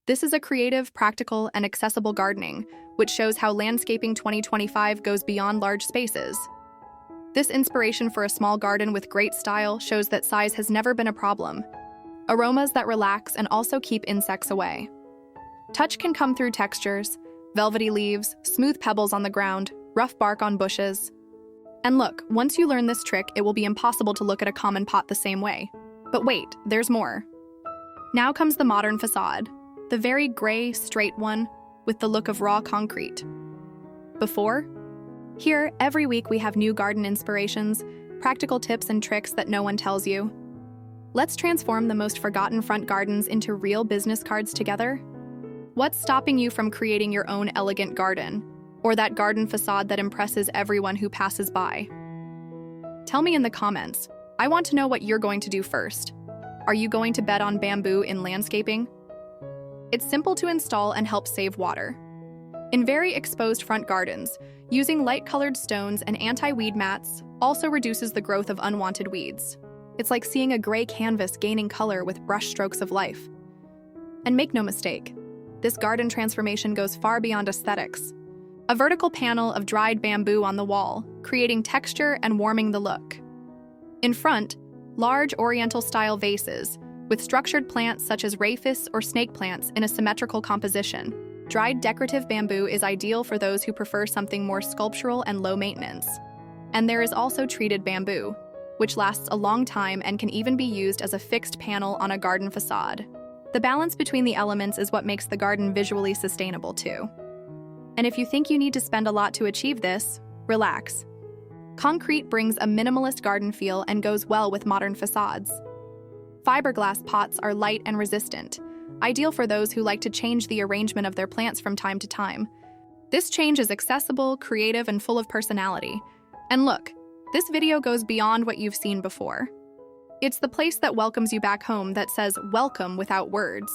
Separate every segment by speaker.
Speaker 1: This is a creative, practical, and accessible gardening, which shows how Landscaping 2025 goes beyond large spaces. This inspiration for a small garden with great style shows that size has never been a problem. Aromas that relax and also keep insects away. Touch can come through textures, velvety leaves, smooth pebbles on the ground, rough bark on bushes. And look, once you learn this trick, it will be impossible to look at a common pot the same way. But wait, there's more. Now comes the modern facade, the very gray, straight one with the look of raw concrete. Before? Here, every week we have new garden inspirations, practical tips and tricks that no one tells you. Let's transform the most forgotten front gardens into real business cards together. What's stopping you from creating your own elegant garden, or that garden facade that impresses everyone who passes by? Tell me in the comments. I want to know what you're going to do first. Are you going to bet on bamboo in landscaping? It's simple to install and helps save water. In very exposed front gardens, using light-colored stones and anti-weed mats also reduces the growth of unwanted weeds. It's like seeing a gray canvas gaining color with brush strokes of life. And make no mistake, this garden transformation goes far beyond aesthetics. A vertical panel of dried bamboo on the wall, creating texture and warming the look. In front, large oriental-style vases with structured plants such as rhapis or snake plants in a symmetrical composition. Dried decorative bamboo is ideal for those who prefer something more sculptural and low maintenance. And there is also treated bamboo, which lasts a long time and can even be used as a fixed panel on a garden facade. The balance between the elements is what makes the garden visually sustainable too. And if you think you need to spend a lot to achieve this, relax. Concrete brings a minimalist garden feel and goes well with modern facades. Fiberglass pots are light and resistant, ideal for those who like to change the arrangement of their plants from time to time. This change is accessible, creative, and full of personality. And look, this video goes beyond what you've seen before. It's the place that welcomes you back home that says welcome without words.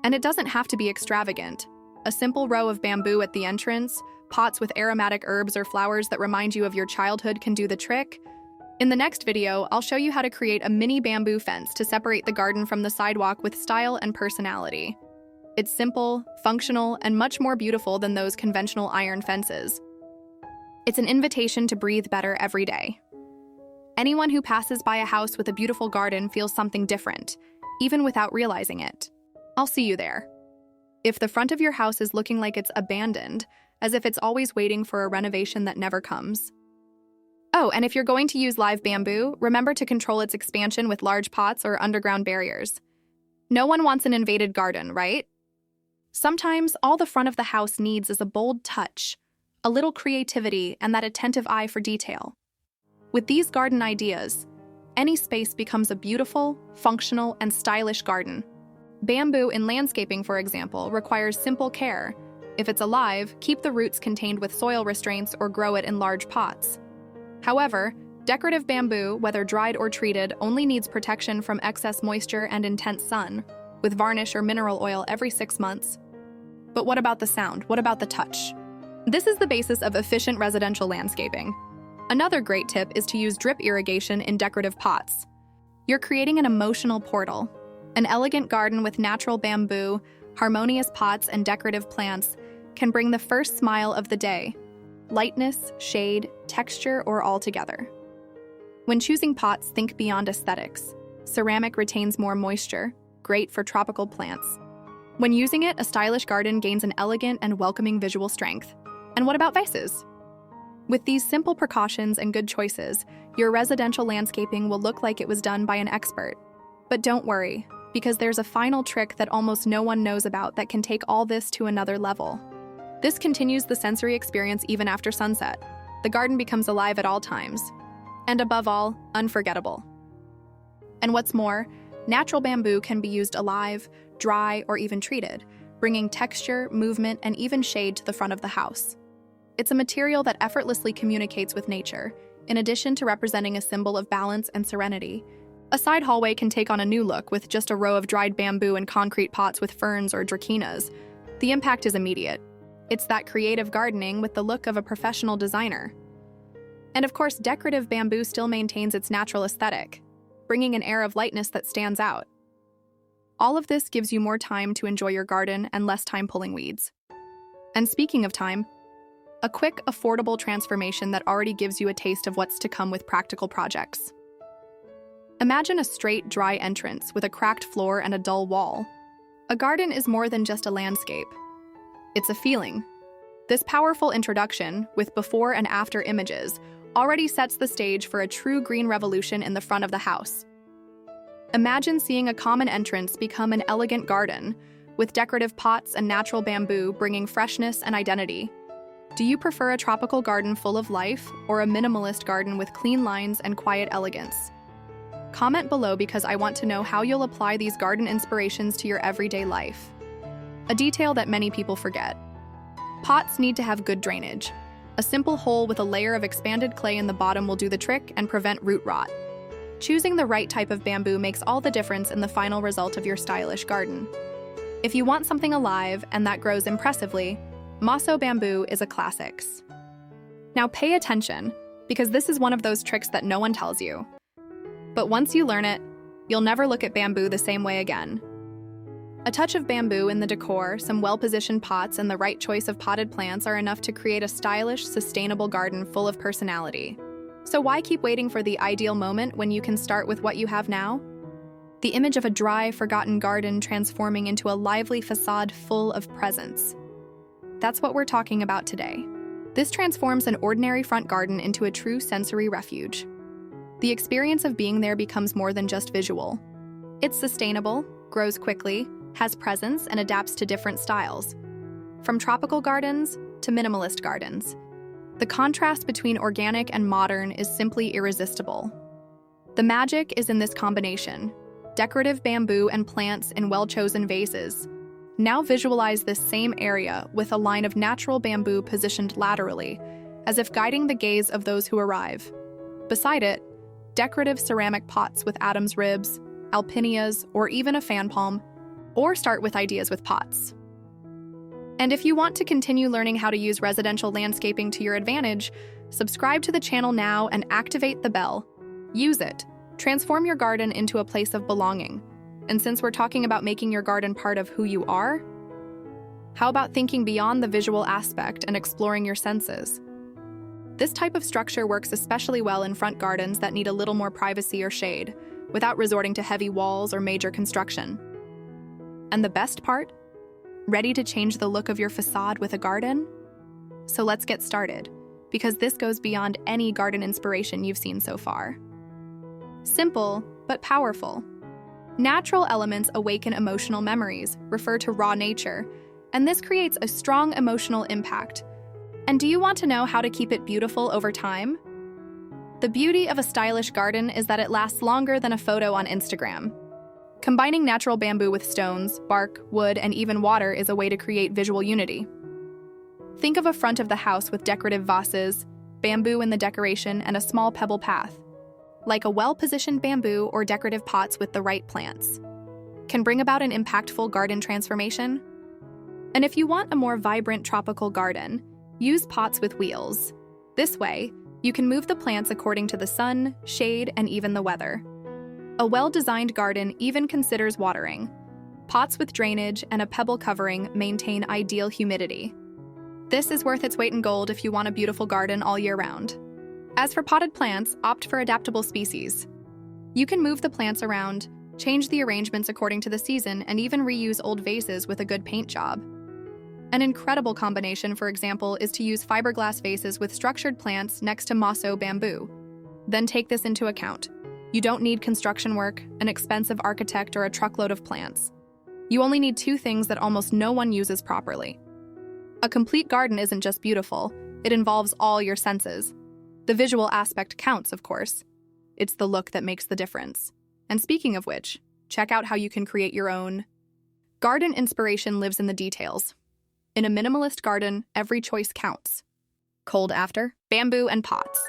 Speaker 1: And it doesn't have to be extravagant. A simple row of bamboo at the entrance, pots with aromatic herbs or flowers that remind you of your childhood can do the trick. In the next video, I'll show you how to create a mini bamboo fence to separate the garden from the sidewalk with style and personality. It's simple, functional, and much more beautiful than those conventional iron fences. It's an invitation to breathe better every day. Anyone who passes by a house with a beautiful garden feels something different, even without realizing it. I'll see you there. If the front of your house is looking like it's abandoned, as if it's always waiting for a renovation that never comes. Oh, and if you're going to use live bamboo, remember to control its expansion with large pots or underground barriers. No one wants an invaded garden, right? Sometimes all the front of the house needs is a bold touch, a little creativity, and that attentive eye for detail. With these garden ideas, any space becomes a beautiful, functional, and stylish garden. Bamboo in landscaping, for example, requires simple care. If it's alive, keep the roots contained with soil restraints or grow it in large pots. However, decorative bamboo, whether dried or treated, only needs protection from excess moisture and intense sun, with varnish or mineral oil every 6 months. But what about the sound? What about the touch? This is the basis of efficient residential landscaping. Another great tip is to use drip irrigation in decorative pots. You're creating an emotional portal. An elegant garden with natural bamboo, harmonious pots, and decorative plants can bring the first smile of the day. Lightness, shade, texture, or all together. When choosing pots, think beyond aesthetics. Ceramic retains more moisture, great for tropical plants. When using it, a stylish garden gains an elegant and welcoming visual strength. And what about vases? With these simple precautions and good choices, your residential landscaping will look like it was done by an expert. But don't worry, because there's a final trick that almost no one knows about that can take all this to another level. This continues the sensory experience even after sunset. The garden becomes alive at all times. And above all, unforgettable. And what's more, natural bamboo can be used alive, dry, or even treated, bringing texture, movement, and even shade to the front of the house. It's a material that effortlessly communicates with nature, in addition to representing a symbol of balance and serenity. A side hallway can take on a new look with just a row of dried bamboo and concrete pots with ferns or dracaenas. The impact is immediate. It's that creative gardening with the look of a professional designer. And of course, decorative bamboo still maintains its natural aesthetic, bringing an air of lightness that stands out. All of this gives you more time to enjoy your garden and less time pulling weeds. And speaking of time, a quick, affordable transformation that already gives you a taste of what's to come with practical projects. Imagine a straight, dry entrance with a cracked floor and a dull wall. A garden is more than just a landscape. It's a feeling. This powerful introduction, with before and after images, already sets the stage for a true green revolution in the front of the house. Imagine seeing a common entrance become an elegant garden, with decorative pots and natural bamboo bringing freshness and identity. Do you prefer a tropical garden full of life, or a minimalist garden with clean lines and quiet elegance? Comment below because I want to know how you'll apply these garden inspirations to your everyday life. A detail that many people forget. Pots need to have good drainage. A simple hole with a layer of expanded clay in the bottom will do the trick and prevent root rot. Choosing the right type of bamboo makes all the difference in the final result of your stylish garden. If you want something alive and that grows impressively, Maso bamboo is a classic. Now pay attention, because this is one of those tricks that no one tells you. But once you learn it, you'll never look at bamboo the same way again. A touch of bamboo in the decor, some well-positioned pots, and the right choice of potted plants are enough to create a stylish, sustainable garden full of personality. So why keep waiting for the ideal moment when you can start with what you have now? The image of a dry, forgotten garden transforming into a lively facade full of presence. That's what we're talking about today. This transforms an ordinary front garden into a true sensory refuge. The experience of being there becomes more than just visual. It's sustainable, grows quickly, has presence, and adapts to different styles. From tropical gardens to minimalist gardens. The contrast between organic and modern is simply irresistible. The magic is in this combination: decorative bamboo and plants in well-chosen vases. Now visualize this same area with a line of natural bamboo positioned laterally, as if guiding the gaze of those who arrive. Beside it, decorative ceramic pots with Adam's ribs, alpinias, or even a fan palm, or start with ideas with pots. And if you want to continue learning how to use residential landscaping to your advantage, subscribe to the channel now and activate the bell. Use it. Transform your garden into a place of belonging. And since we're talking about making your garden part of who you are, how about thinking beyond the visual aspect and exploring your senses? This type of structure works especially well in front gardens that need a little more privacy or shade, without resorting to heavy walls or major construction. And the best part? Ready to change the look of your facade with a garden? So let's get started, because this goes beyond any garden inspiration you've seen so far. Simple, but powerful. Natural elements awaken emotional memories, refer to raw nature, and this creates a strong emotional impact. And do you want to know how to keep it beautiful over time? The beauty of a stylish garden is that it lasts longer than a photo on Instagram. Combining natural bamboo with stones, bark, wood, and even water is a way to create visual unity. Think of a front of the house with decorative vases, bamboo in the decoration, and a small pebble path. Like a well-positioned bamboo or decorative pots with the right plants. Can bring about an impactful garden transformation. And if you want a more vibrant tropical garden, use pots with wheels. This way, you can move the plants according to the sun, shade, and even the weather. A well-designed garden even considers watering. Pots with drainage and a pebble covering maintain ideal humidity. This is worth its weight in gold if you want a beautiful garden all year round. As for potted plants, opt for adaptable species. You can move the plants around, change the arrangements according to the season, and even reuse old vases with a good paint job. An incredible combination, for example, is to use fiberglass vases with structured plants next to Maso bamboo. Then take this into account. You don't need construction work, an expensive architect, or a truckload of plants. You only need two things that almost no one uses properly. A complete garden isn't just beautiful, it involves all your senses. The visual aspect counts, of course. It's the look that makes the difference. And speaking of which, check out how you can create your own. Garden inspiration lives in the details. In a minimalist garden, every choice counts. Cold after, bamboo and pots.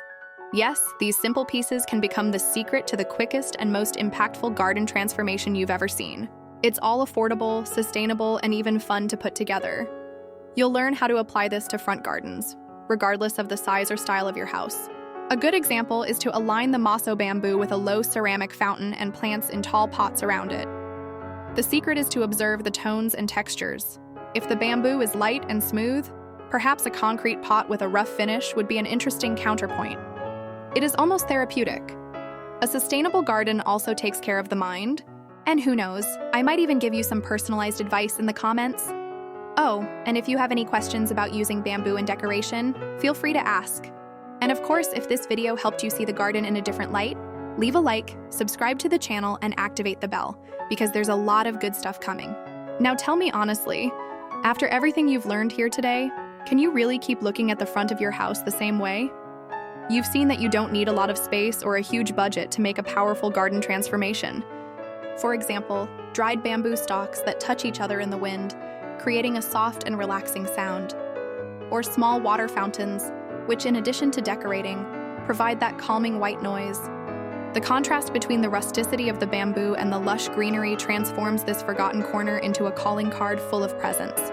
Speaker 1: Yes, these simple pieces can become the secret to the quickest and most impactful garden transformation you've ever seen. It's all affordable, sustainable, and even fun to put together. You'll learn how to apply this to front gardens, regardless of the size or style of your house. A good example is to align the Maso bamboo with a low ceramic fountain and plants in tall pots around it. The secret is to observe the tones and textures. If the bamboo is light and smooth, perhaps a concrete pot with a rough finish would be an interesting counterpoint. It is almost therapeutic. A sustainable garden also takes care of the mind. And who knows, I might even give you some personalized advice in the comments. Oh, and if you have any questions about using bamboo in decoration, feel free to ask. And of course, if this video helped you see the garden in a different light, leave a like, subscribe to the channel, and activate the bell, because there's a lot of good stuff coming. Now tell me honestly, after everything you've learned here today, can you really keep looking at the front of your house the same way? You've seen that you don't need a lot of space or a huge budget to make a powerful garden transformation. For example, dried bamboo stalks that touch each other in the wind, creating a soft and relaxing sound. Or small water fountains, which in addition to decorating, provide that calming white noise. The contrast between the rusticity of the bamboo and the lush greenery transforms this forgotten corner into a calling card full of presents.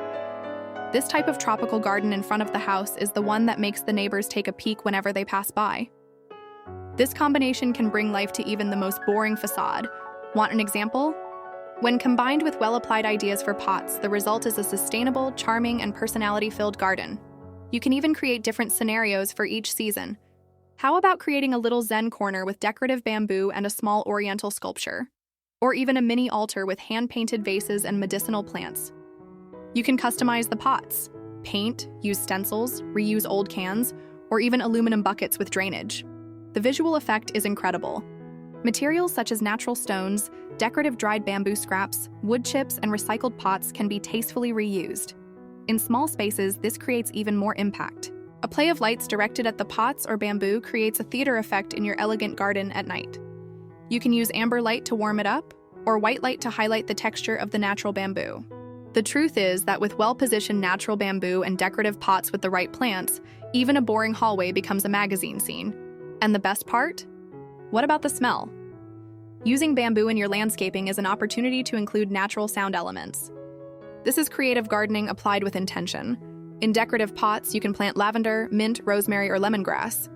Speaker 1: This type of tropical garden in front of the house is the one that makes the neighbors take a peek whenever they pass by. This combination can bring life to even the most boring facade. Want an example? When combined with well-applied ideas for pots, the result is a sustainable, charming, and personality-filled garden. You can even create different scenarios for each season. How about creating a little zen corner with decorative bamboo and a small oriental sculpture? Or even a mini altar with hand-painted vases and medicinal plants. You can customize the pots, paint, use stencils, reuse old cans, or even aluminum buckets with drainage. The visual effect is incredible. Materials such as natural stones, decorative dried bamboo scraps, wood chips, and recycled pots can be tastefully reused. In small spaces, this creates even more impact. A play of lights directed at the pots or bamboo creates a theater effect in your elegant garden at night. You can use amber light to warm it up, or white light to highlight the texture of the natural bamboo. The truth is that with well-positioned natural bamboo and decorative pots with the right plants, even a boring hallway becomes a magazine scene. And the best part? What about the smell? Using bamboo in your landscaping is an opportunity to include natural sound elements. This is creative gardening applied with intention. In decorative pots, you can plant lavender, mint, rosemary, or lemongrass.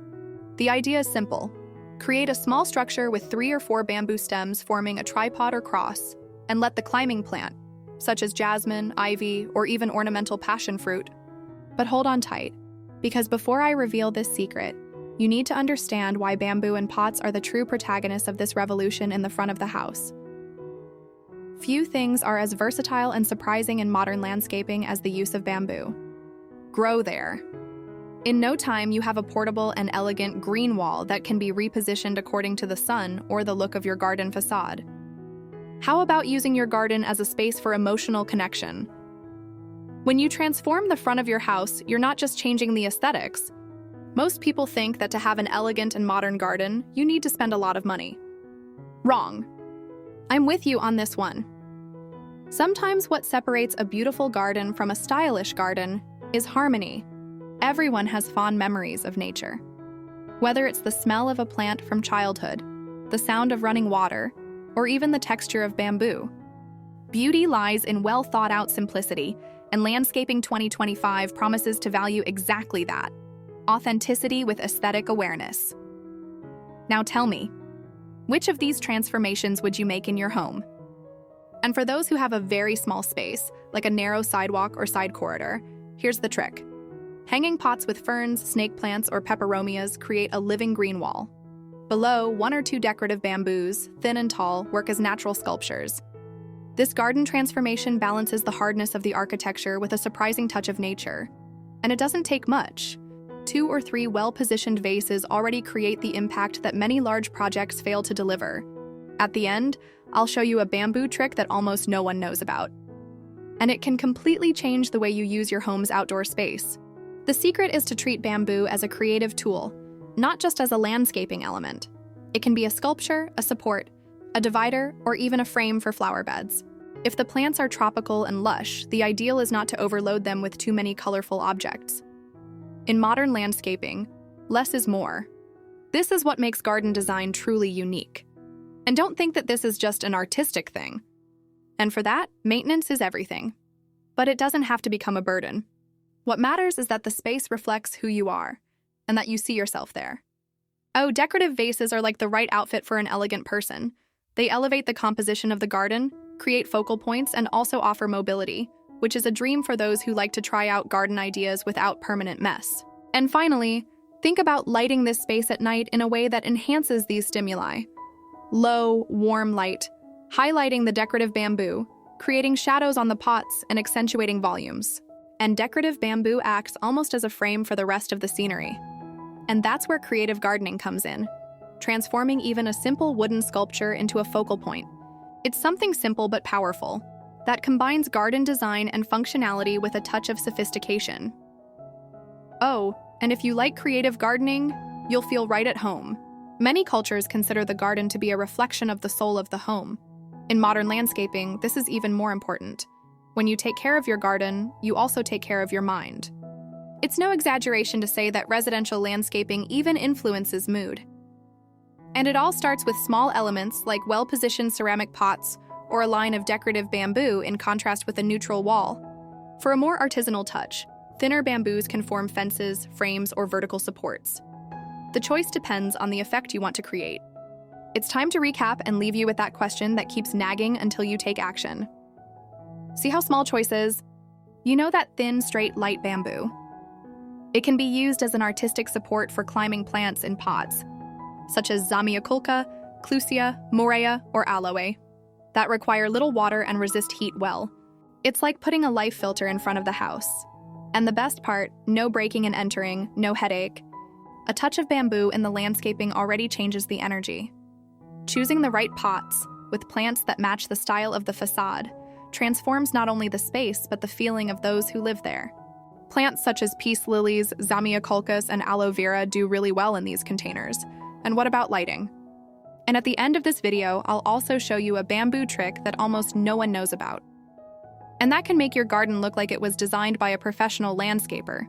Speaker 1: The idea is simple. Create a small structure with 3 or 4 bamboo stems forming a tripod or cross, and let the climbing plant, such as jasmine, ivy, or even ornamental passion fruit. But hold on tight, because before I reveal this secret, you need to understand why bamboo and pots are the true protagonists of this revolution in the front of the house. Few things are as versatile and surprising in modern landscaping as the use of bamboo. Grow there. In no time, you have a portable and elegant green wall that can be repositioned according to the sun or the look of your garden facade. How about using your garden as a space for emotional connection? When you transform the front of your house, you're not just changing the aesthetics. Most people think that to have an elegant and modern garden, you need to spend a lot of money. Wrong. I'm with you on this one. Sometimes what separates a beautiful garden from a stylish garden is harmony. Everyone has fond memories of nature. Whether it's the smell of a plant from childhood, the sound of running water, or even the texture of bamboo. Beauty lies in well-thought-out simplicity, and Landscaping 2025 promises to value exactly that: authenticity with aesthetic awareness. Now tell me, which of these transformations would you make in your home? And for those who have a very small space, like a narrow sidewalk or side corridor, here's the trick. Hanging pots with ferns, snake plants, or peperomias create a living green wall. Below, 1 or 2 decorative bamboos, thin and tall, work as natural sculptures. This garden transformation balances the hardness of the architecture with a surprising touch of nature. And it doesn't take much. 2 or 3 well-positioned vases already create the impact that many large projects fail to deliver. At the end, I'll show you a bamboo trick that almost no one knows about. And it can completely change the way you use your home's outdoor space. The secret is to treat bamboo as a creative tool, not just as a landscaping element. It can be a sculpture, a support, a divider, or even a frame for flower beds. If the plants are tropical and lush, the ideal is not to overload them with too many colorful objects. In modern landscaping, less is more. This is what makes garden design truly unique. And don't think that this is just an artistic thing. And for that, maintenance is everything. But it doesn't have to become a burden. What matters is that the space reflects who you are, and that you see yourself there. Oh, decorative vases are like the right outfit for an elegant person. They elevate the composition of the garden, create focal points, and also offer mobility, which is a dream for those who like to try out garden ideas without permanent mess. And finally, think about lighting this space at night in a way that enhances these stimuli. Low, warm light, highlighting the decorative bamboo, creating shadows on the pots and accentuating volumes. And decorative bamboo acts almost as a frame for the rest of the scenery. And that's where creative gardening comes in, transforming even a simple wooden sculpture into a focal point. It's something simple but powerful that combines garden design and functionality with a touch of sophistication. Oh, and if you like creative gardening, you'll feel right at home. Many cultures consider the garden to be a reflection of the soul of the home. In modern landscaping, this is even more important. When you take care of your garden, you also take care of your mind. It's no exaggeration to say that residential landscaping even influences mood. And it all starts with small elements like well-positioned ceramic pots or a line of decorative bamboo in contrast with a neutral wall. For a more artisanal touch, thinner bamboos can form fences, frames, or vertical supports. The choice depends on the effect you want to create. It's time to recap and leave you with that question that keeps nagging until you take action. See how small choices? You know that thin, straight, light bamboo? It can be used as an artistic support for climbing plants in pots, such as Zamioculca, Clusia, Morea, or Aloe, that require little water and resist heat well. It's like putting a life filter in front of the house. And the best part, no breaking and entering, no headache. A touch of bamboo in the landscaping already changes the energy. Choosing the right pots, with plants that match the style of the facade, transforms not only the space but the feeling of those who live there. Plants such as peace lilies, Zamioculcas, and aloe vera do really well in these containers. And what about lighting? And at the end of this video, I'll also show you a bamboo trick that almost no one knows about. And that can make your garden look like it was designed by a professional landscaper.